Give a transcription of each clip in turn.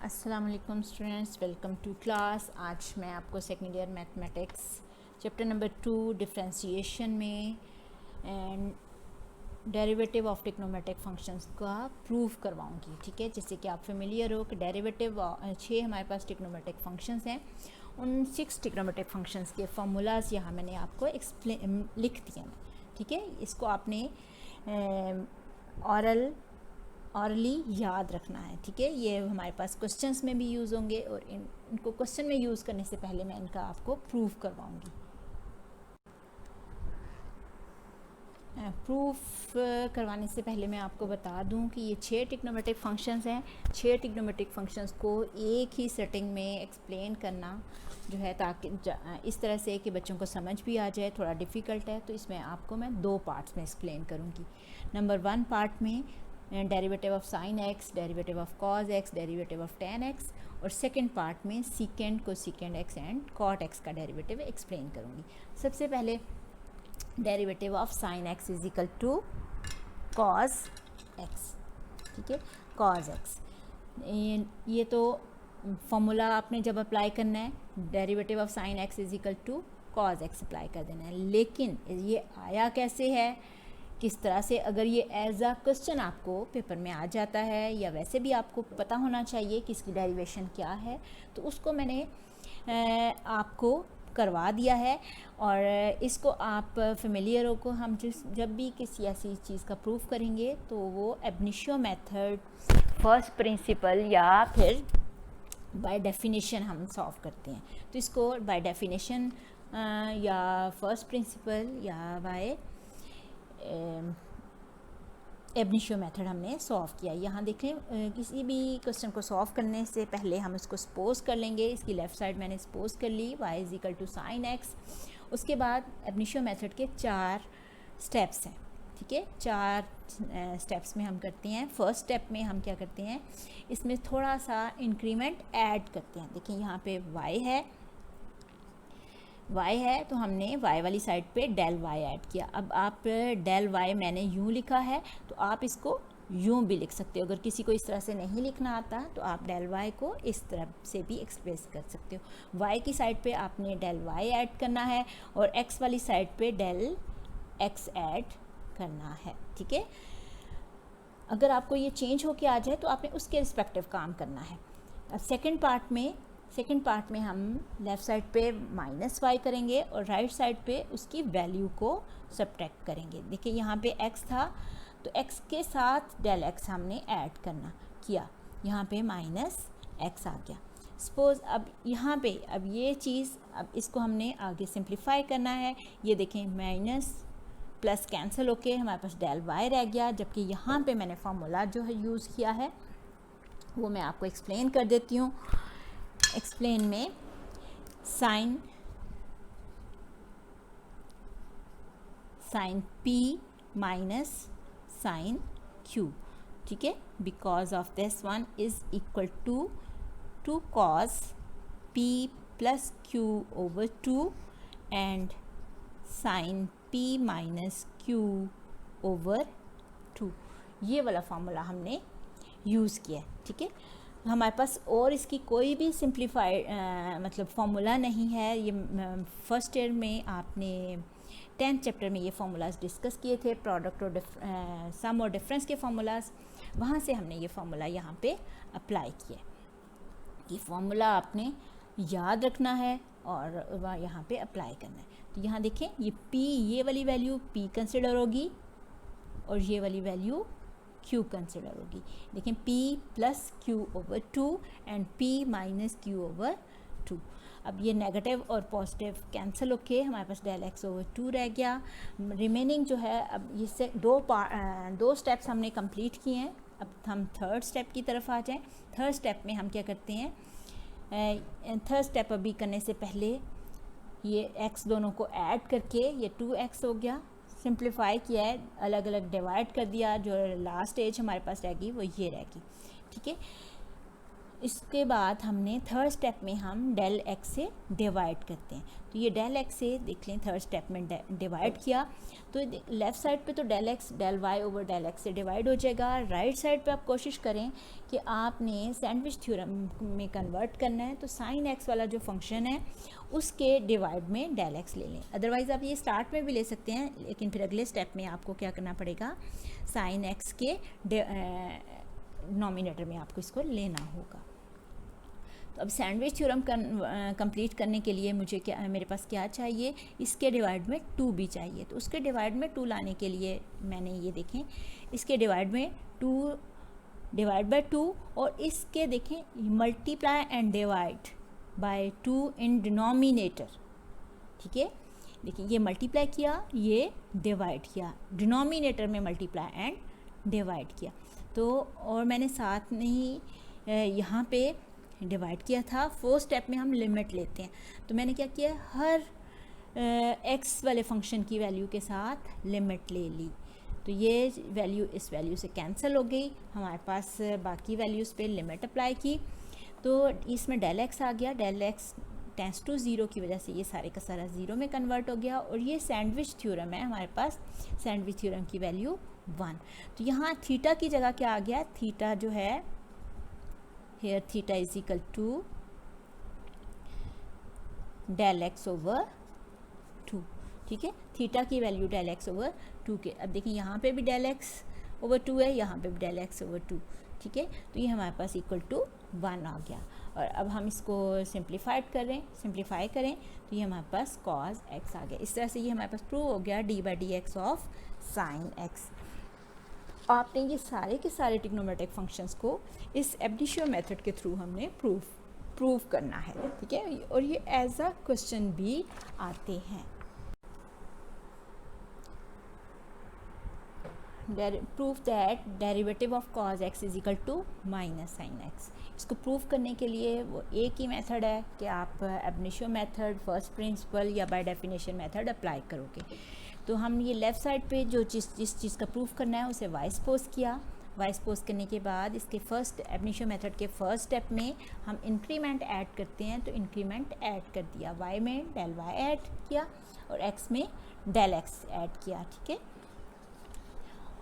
अस्सलाम वालेकुम students, welcome to class. आज मैं आपको second year mathematics chapter number 2 differentiation में and derivative of trigonometric functions का प्रूफ करवाऊंगी। ठीक है, जैसे कि आप फेमिलियर हो कि डेरिवेटिव 6 हमारे पास ट्रिग्नोमेट्रिक फंक्शंस हैं। उन 6 ट्रिग्नोमेट्रिक फंक्शंस के फार्मूलाज यहाँ मैंने आपको एक्सप्लेन लिख दिए हैं। ठीक है, इसको आपने ऑरली याद रखना है। ठीक है, ये हमारे पास क्वेश्चंस में भी यूज़ होंगे और इनको क्वेश्चन में यूज़ करने से पहले मैं इनका आपको प्रूफ करवाऊंगी। प्रूफ करवाने से पहले मैं आपको बता दूं कि ये 6 ट्रिग्नोमेट्रिक फंक्शंस हैं। 6 ट्रिग्नोमेट्रिक फंक्शंस को एक ही सेटिंग में एक्सप्लेन करना जो है ताकि इस तरह से कि बच्चों को समझ भी आ जाए, थोड़ा डिफ़िकल्ट है, तो इसमें आपको मैं 2 पार्ट्स में एक्सप्लेन करूँगी। नंबर 1 पार्ट में derivative of sine x, derivative of cos x, derivative of tan x, और सेकेंड पार्ट में secant cosecant x and cot x का डेरिवेटिव एक्सप्लेन करूँगी। सबसे पहले derivative of sine x is equal to cos x. ठीक है, cos x, ये तो फॉर्मूला आपने जब अप्लाई करना है derivative of sine x is equal to cos x apply कर देना है। लेकिन ये आया कैसे है, किस तरह से, अगर ये एज अ क्वेश्चन आपको पेपर में आ जाता है या वैसे भी आपको पता होना चाहिए कि इसकी डेरिवेशन क्या है, तो उसको मैंने आपको करवा दिया है। और इसको आप फेमिलियर हो को हम जब भी किसी ऐसी चीज़ का प्रूफ करेंगे तो वो एब इनिशियो मेथड, फर्स्ट प्रिंसिपल या फिर बाय डेफिनेशन हम सॉल्व करते हैं। तो इसको बाय डेफिनेशन या फर्स्ट प्रिंसिपल या बाय एब इनिशियो मेथड हमने सॉल्व किया। यहाँ देखें, किसी भी क्वेश्चन को सॉल्व करने से पहले हम इसको सपोज कर लेंगे। इसकी लेफ़्ट साइड मैंने सपोज कर ली y is equal to sine x. उसके बाद एब इनिशियो मेथड के 4 स्टेप्स हैं। ठीक है, 4 स्टेप्स में हम करते हैं। फर्स्ट स्टेप में हम क्या करते हैं, इसमें थोड़ा सा इंक्रीमेंट ऐड करते हैं। देखिए यहाँ पे y है तो हमने y वाली साइड पे डेल y ऐड किया। अब आप डेल y मैंने यूँ लिखा है तो आप इसको यूँ भी लिख सकते हो। अगर किसी को इस तरह से नहीं लिखना आता तो आप डेल y को इस तरह से भी एक्सप्रेस कर सकते हो। y की साइड पे आपने डेल y ऐड करना है और x वाली साइड पे डेल x ऐड करना है। ठीक है, अगर आपको ये चेंज होके आ जाए तो आपने उसके रिस्पेक्टिव काम करना है। अब सेकेंड पार्ट में हम लेफ़्ट साइड पे माइनस वाई करेंगे और राइट साइड पे उसकी वैल्यू को सब्ट्रैक्ट करेंगे। देखिए यहाँ पे x था तो x के साथ डेल x हमने ऐड करना किया, यहाँ पे माइनस x आ गया। सपोज़ अब यहाँ पे अब ये चीज़, अब इसको हमने आगे सिंप्लीफाई करना है। ये देखें, माइनस प्लस कैंसिल होके हमारे पास डेल y रह गया, जबकि यहाँ पे मैंने फार्मूला जो है यूज़ किया है वो मैं आपको एक्सप्लेन कर देती हूँ। एक्सप्लेन में sine p minus sine q, ठीक है, because of this one is equal to cos p plus q over 2 and sine p minus q over 2। ये वाला फार्मूला हमने यूज़ किया है। ठीक है, हमारे पास और इसकी कोई भी सिंप्लीफाइड मतलब फार्मूला नहीं है। ये फर्स्ट ईयर में आपने 10th चैप्टर में ये फार्मूलाज डिस्कस किए थे, प्रोडक्ट और सम और डिफरेंस के फार्मूलाज। वहाँ से हमने ये फार्मूला यहाँ पे अप्लाई किया। ये फार्मूला आपने याद रखना है और वह यहाँ पे अप्लाई करना है। तो यहाँ देखें, ये p, ये वाली वैल्यू p कंसिडर होगी और ये वाली वैल्यू q कंसिडर होगी। देखें, p plus q over 2 and p minus q over 2। अब ये नेगेटिव और पॉजिटिव कैंसिल होके हमारे पास डेल x ओवर 2 रह गया। रिमेनिंग जो है, अब इससे दो स्टेप्स हमने कंप्लीट किए हैं। अब हम थर्ड स्टेप की तरफ आ जाएं। थर्ड स्टेप में हम क्या करते हैं, थर्ड स्टेप अभी करने से पहले ये x दोनों को ऐड करके ये 2x हो गया, सिंप्लीफाई किया है, अलग अलग डिवाइड कर दिया। जो लास्ट एज हमारे पास रहेगी वो ये रहेगी। ठीक है, इसके बाद हमने थर्ड स्टेप में हम डेल एक्स से डिवाइड करते हैं। तो ये डेल एक्स से देख लें थर्ड स्टेप में डिवाइड किया तो लेफ़्ट साइड पे तो del x del y over del x से डिवाइड हो जाएगा। राइट साइड पे आप कोशिश करें कि आपने सैंडविच थ्योरम में कन्वर्ट करना है, तो साइन एक्स वाला जो फंक्शन है उसके डिवाइड में डेल एक्स ले लें। अदरवाइज़ आप ये स्टार्ट में भी ले सकते हैं, लेकिन फिर अगले स्टेप में आपको क्या करना पड़ेगा, साइन एक्स के डिनोमिनेटर में आपको इसको लेना होगा। तो अब सैंडविच थ्योरम कंप्लीट करने के लिए मुझे क्या, मेरे पास क्या चाहिए, इसके डिवाइड में 2 भी चाहिए। तो उसके डिवाइड में 2 लाने के लिए मैंने ये देखें, इसके डिवाइड में 2 डिवाइड बाय 2 और इसके देखें multiply and divide by 2 in denominator. ठीक है, देखिए ये मल्टीप्लाई किया, ये डिवाइड किया, डिनोमिनेटर में मल्टीप्लाई एंड डिवाइड किया। तो और मैंने साथ में ही यहाँ पे डिवाइड किया था। फोर्थ स्टेप में हम लिमिट लेते हैं, तो मैंने क्या किया, हर एक्स वाले फंक्शन की वैल्यू के साथ लिमिट ले ली। तो ये वैल्यू इस वैल्यू से कैंसिल हो गई, हमारे पास बाकी वैल्यूज़ पे लिमिट अप्लाई की, तो इसमें डेल एक्स आ गया। Del x tends to zero की वजह से ये सारे का सारा ज़ीरो में कन्वर्ट हो गया। और ये सैंडविच थ्योरम है हमारे पास, सैंडविच थ्योरम की वैल्यू 1। तो यहाँ थीटा की जगह क्या आ गया, थीटा जो है here theta is equal to del x over 2। ठीक है, थीटा की वैल्यू del x over 2 के, अब देखिए यहाँ पे भी del x over 2 है, यहाँ पे भी del x over 2। ठीक है, तो ये हमारे पास इक्वल टू 1 आ गया। और अब हम इसको सिंप्लीफाई करें तो ये हमारे पास cos x आ गया। इस तरह से ये हमारे पास प्रूव हो गया d by dx of sin x। आपने ये सारे के सारे ट्रिग्नोमेट्रिक फंक्शंस को इस एबनिशियो मेथड के थ्रू हमने प्रूव करना है। ठीक है, और ये एज अ क्वेश्चन भी आते हैं। Proof that derivative of cos x is equal to minus sine x। इसको प्रूव करने के लिए वो एक ही मेथड है कि आप एबनिशियो मेथड, फर्स्ट प्रिंसिपल या बाय डेफिनेशन मेथड अप्लाई करोगे। तो हम ये लेफ़्ट साइड पे जो जिस चीज़ का प्रूफ करना है उसे वाई सपोज किया। वाई सपोज करने के बाद इसके फर्स्ट एबनिशियो मेथड के फर्स्ट स्टेप में हम इंक्रीमेंट ऐड करते हैं, तो इंक्रीमेंट ऐड कर दिया, वाई में डेल वाई ऐड किया और एक्स में डेल एक्स ऐड किया। ठीक है,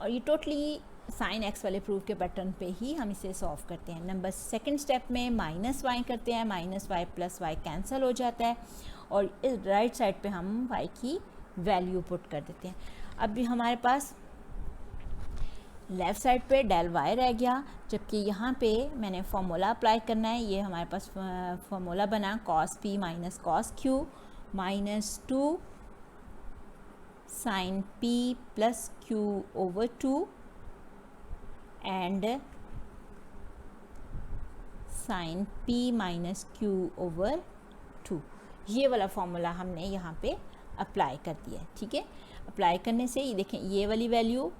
और ये टोटली साइन एक्स वाले प्रूफ के पैटर्न पे ही हम इसे सॉल्व करते हैं। नंबर सेकंड स्टेप में माइनस वाई करते हैं, minus y plus y cancel हो जाता है और इस राइट साइड पे हम वाई की वैल्यू पुट कर देते हैं। अब भी हमारे पास लेफ़्ट साइड पे डेल वाई रह गया, जबकि यहाँ पे मैंने फॉर्मूला अप्लाई करना है। ये हमारे पास फॉर्मूला बना cos p minus cos q minus 2 sin p plus q over 2 and sin p minus q over 2। ये वाला फॉर्मूला हमने यहाँ पे अप्लाई कर दिया। ठीक है, अप्लाई करने से ये देखें, ये वाली वैल्यू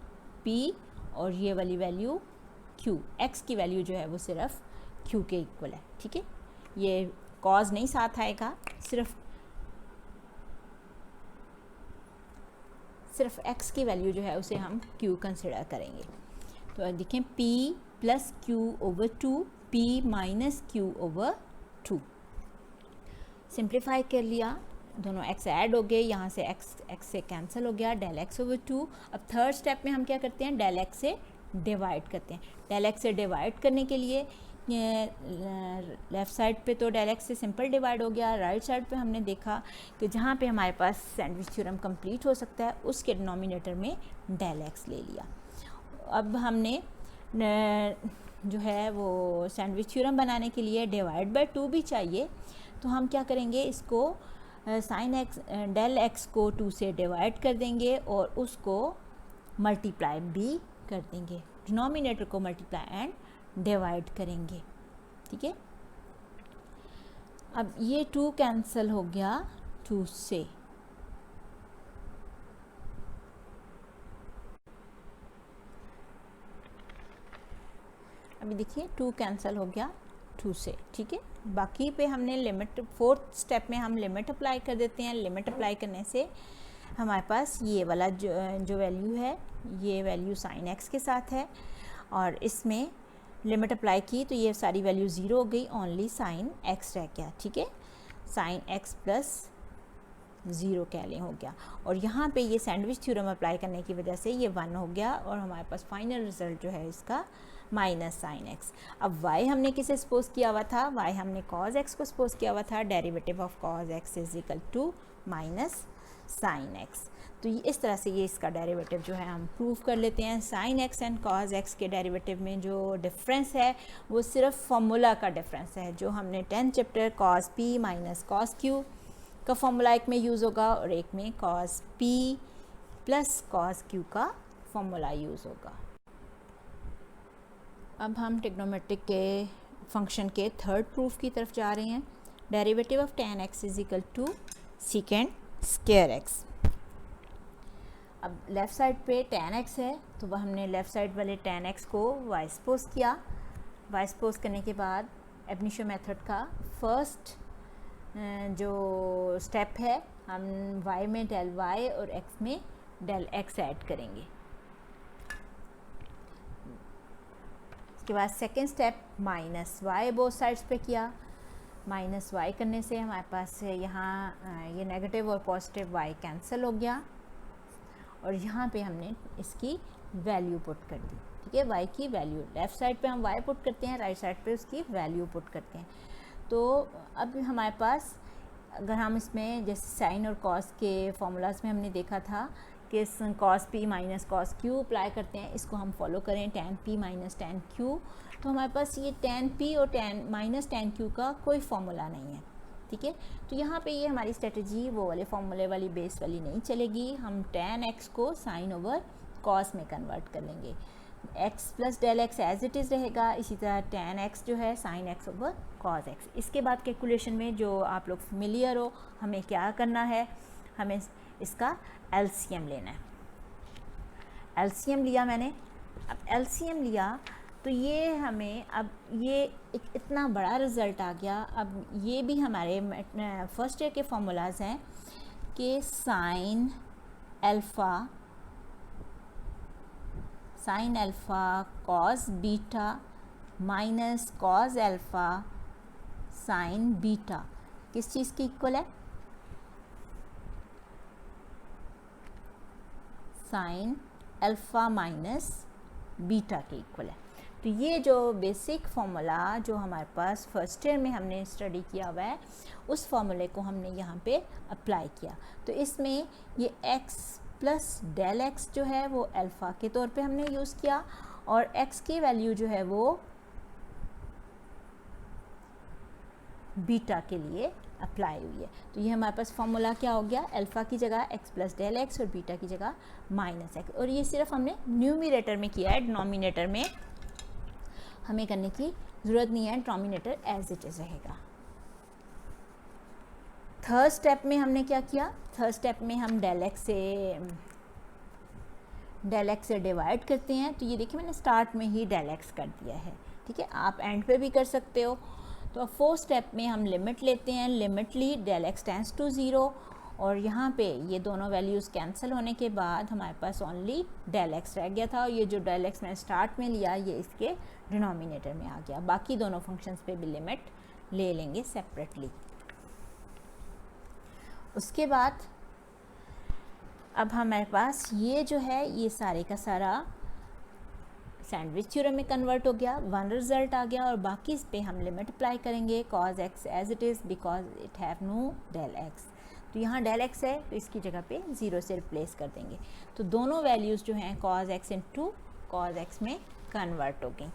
p और ये वाली वैल्यू q, x की वैल्यू जो है वो सिर्फ q के इक्वल है। ठीक है, ये cos नहीं साथ आएगा, सिर्फ x की वैल्यू जो है उसे हम q कंसिडर करेंगे। तो देखें p plus q over 2, p minus q over 2। Simplify कर लिया, दोनों x ऐड हो गए, यहाँ से x से कैंसिल हो गया, डेल x ओवर 2। अब थर्ड स्टेप में हम क्या करते हैं, डेल x से डिवाइड करते हैं। डेल x से डिवाइड करने के लिए लेफ़्ट साइड पे तो डेल x से सिंपल डिवाइड हो गया। राइट साइड पे हमने देखा कि जहाँ पे हमारे पास सैंडविच थ्योरम कंप्लीट हो सकता है उसके डिनोमिनेटर में डेल x ले लिया। अब हमने जो है वो सैंडविच थ्योरम बनाने के लिए डिवाइड बाय 2 भी चाहिए, तो हम क्या करेंगे, इसको साइन एक्स डेल एक्स को 2 से डिवाइड कर देंगे और उसको मल्टीप्लाई भी कर देंगे, डिनोमिनेटर को मल्टीप्लाई एंड डिवाइड करेंगे। ठीक है, अब ये 2 कैंसिल हो गया 2 से, अभी देखिए 2 कैंसिल हो गया 2 से। ठीक है, बाकी पे हमने लिमिट, फोर्थ स्टेप में हम लिमिट अप्लाई कर देते हैं। लिमिट अप्लाई करने से हमारे पास ये वाला जो वैल्यू है, ये वैल्यू साइन एक्स के साथ है और इसमें लिमिट अप्लाई की तो ये सारी वैल्यू 0 हो गई, ओनली साइन एक्स रह गया, ठीक है, साइन एक्स प्लस 0 कह लें हो गया। और यहाँ पे ये सैंडविच थ्योरम अप्लाई करने की वजह से ये 1 हो गया और हमारे पास फाइनल रिजल्ट जो है इसका माइनस साइन एक्स। अब y हमने किसे सपोज किया हुआ था, y हमने cos x को सपोज किया हुआ था, derivative of cos x is equal to minus sine x. तो ये इस तरह से ये इसका डेरिवेटिव जो है हम प्रूव कर लेते हैं। Sine x and cos x के डेरिवेटिव में जो डिफरेंस है वो सिर्फ फॉर्मूला का डिफरेंस है, जो हमने 10th chapter cos p minus cos q का फॉर्मूला एक में यूज़ होगा और एक में cos p plus cos q का फॉर्मूला यूज़ होगा। अब हम ट्रिग्नोमेट्रिक के फंक्शन के थर्ड प्रूफ की तरफ जा रहे हैं। Derivative of tan x is equal to secant square x। अब लेफ़्ट साइड पे tan x है तो वह हमने लेफ़्ट साइड वाले tan x को y सपोज किया। y सपोज करने के बाद एब इनिशियो मेथड का फर्स्ट जो स्टेप है, हम y में डेल y और x में डेल x ऐड करेंगे। उसके बाद second step minus y both sides पे किया। माइनस y करने से हमारे पास यहाँ ये नेगेटिव और पॉजिटिव y कैंसिल हो गया और यहाँ पे हमने इसकी वैल्यू पुट कर दी, ठीक है, y की वैल्यू। लेफ़्ट साइड पे हम y पुट करते हैं, राइट साइड पे उसकी वैल्यू पुट करते हैं। तो अब हमारे पास अगर हम इसमें जैसे साइन और कॉस के फॉर्मूलाज में हमने देखा था कि cos p minus cos q apply करते हैं, इसको हम फॉलो करें tan p minus tan q, तो हमारे पास ये tan p और tan माइनस tan q का कोई फॉर्मूला नहीं है, ठीक है। तो यहाँ पे ये हमारी स्ट्रेटजी वो वाले फॉर्मूले वाली बेस वाली नहीं चलेगी। हम tan x को साइन ओवर cos में कन्वर्ट कर लेंगे, x प्लस del x as it is रहेगा। इसी तरह tan x जो है sine x over cos x। इसके बाद कैलकुलेशन में जो आप लोग फेमिलियर हो, हमें क्या करना है, हमें इसका एलसीएम लेना है। एलसीएम लिया मैंने। अब एलसीएम लिया तो ये हमें अब ये एक इतना बड़ा रिज़ल्ट आ गया। अब ये भी हमारे फर्स्ट ईयर के फॉर्मूलाज हैं कि sine alpha cos beta minus cos alpha sine beta किस चीज़ की इक्वल है, साइन अल्फ़ा माइनस बीटा के इक्वल है। तो ये जो बेसिक फॉर्मूला जो हमारे पास फर्स्ट ईयर में हमने स्टडी किया हुआ है, उस फॉर्मूले को हमने यहाँ पे अप्लाई किया। तो इसमें ये x प्लस डेल x जो है वो अल्फ़ा के तौर पे हमने यूज़ किया और x की वैल्यू जो है वो बीटा के लिए अप्लाई हुई है। तो ये हमारे पास फॉर्मूला क्या हो गया, अल्फ़ा की जगह x प्लस डेल x और बीटा की जगह माइनस x। और ये सिर्फ हमने न्यूमिनेटर में किया है, डिनोमिनेटर में हमें करने की ज़रूरत नहीं है, डिनोमिनेटर एज इट इज़ रहेगा। थर्ड स्टेप में हमने क्या किया, थर्ड स्टेप में हम डेल x से डिवाइड करते हैं। तो ये देखिए मैंने स्टार्ट में ही डेल x कर दिया है, ठीक है, आप एंड पे भी कर सकते हो। तो फोर्थ स्टेप में हम लिमिट लेते हैं, लिमिट ली डेल x टेंड्स टू 0 और यहाँ पे ये दोनों वैल्यूज़ कैंसिल होने के बाद हमारे पास ओनली डेल x रह गया था और ये जो डेल x मैंने स्टार्ट में लिया ये इसके डिनोमिनेटर में आ गया। बाकी दोनों फंक्शंस पे भी लिमिट ले लेंगे सेपरेटली। उसके बाद अब हमारे पास ये जो है ये सारे का सारा सैंडविच थ्योरम में कन्वर्ट हो गया, वन रिजल्ट आ गया और बाकी इस पे हम लिमिट अप्लाई करेंगे cos x as it is because it have no del x। तो यहाँ डेल x है तो इसकी जगह पे 0 से रिप्लेस कर देंगे। तो दोनों वैल्यूज़ जो हैं cos x into cos x में कन्वर्ट हो गई।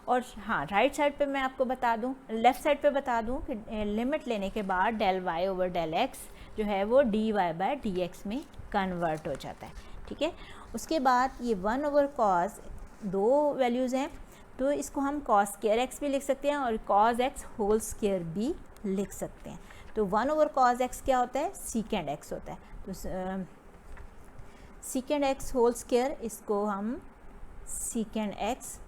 और हाँ, राइट साइड पे मैं आपको बता दूँ, लेफ़्ट साइड पे बता दूँ कि लिमिट लेने के बाद del y over del x जो है वो dy बाय dx में कन्वर्ट हो जाता है, ठीक है। उसके बाद ये 1 ओवर cos, दो वैल्यूज़ हैं तो इसको हम cos स्क्वायर x भी लिख सकते हैं और cos x होल स्क्वायर भी लिख सकते हैं। तो 1 ओवर cos x क्या होता है, सीकेंड x होता है। तो सीकेंड x होल स्क्वायर, इसको हम सीकेंड x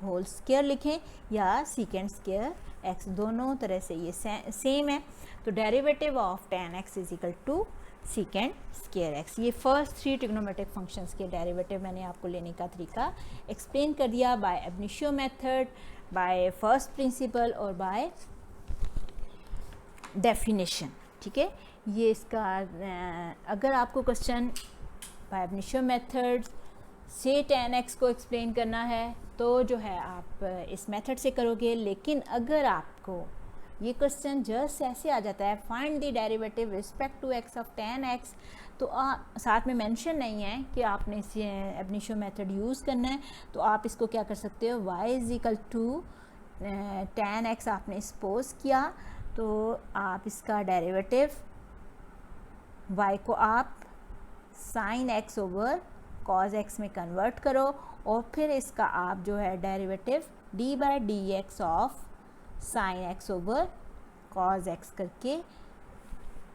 होल स्क्वायर लिखें या सीकेंड स्क्वायर x, दोनों तरह से ये सेम है। तो derivative of tan x is equal to secant square x। ये फर्स्ट 3 ट्रिग्नोमेट्रिक फंक्शंस के डेरिवेटिव मैंने आपको लेने का तरीका एक्सप्लेन कर दिया by ab initio method, by first principle और बाय डेफिनेशन। ठीक है, ये इसका अगर आपको question by ab initio method से tan x को एक्सप्लेन करना है तो जो है आप इस मेथड से करोगे। लेकिन अगर आपको ये क्वेश्चन जस्ट ऐसे आ जाता है find the derivative respect to x of tan x, तो साथ में मेंशन नहीं है कि आपने इस अब इनिशियो मेथड यूज़ करना है, तो आप इसको क्या कर सकते हो, y is equal to tan x आपने सपोज किया, तो आप इसका डेरिवेटिव y को आप sine x over cos x में कन्वर्ट करो और फिर इसका आप जो है derivative d by d x of sine x over cos x करके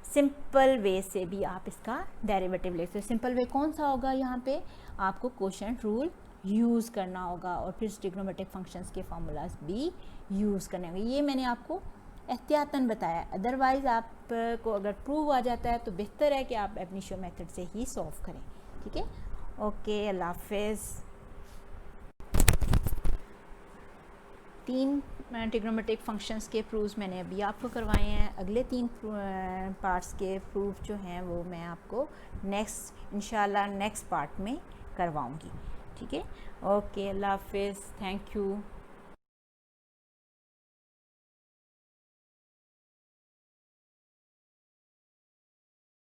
सिंपल वे से भी आप इसका डेरिवेटिव ले सकते हो। सिंपल वे कौन सा होगा, यहाँ पे आपको कोशेंट रूल यूज़ करना होगा और फिर ट्रिग्नोमेट्रिक फंक्शंस के फार्मूलाज भी यूज़ करने होंगे। ये मैंने आपको एहतियातन बताया, अदरवाइज़ आपको अगर प्रूव आ जाता है तो बेहतर है कि आप अब इनिशियो मेथड से ही सॉल्व करें। ठीक है, ओके, अल्लाह हाफिज़। 3 ट्रिग्नोमेट्रिक फंक्शंस के प्रूव्स मैंने अभी आपको करवाए हैं। अगले 3 पार्ट्स के प्रूफ जो हैं वो मैं आपको इंशाल्लाह नेक्स्ट पार्ट में करवाऊँगी। ठीक है, ओके, अल्लाह हाफिज़, थैंक यू।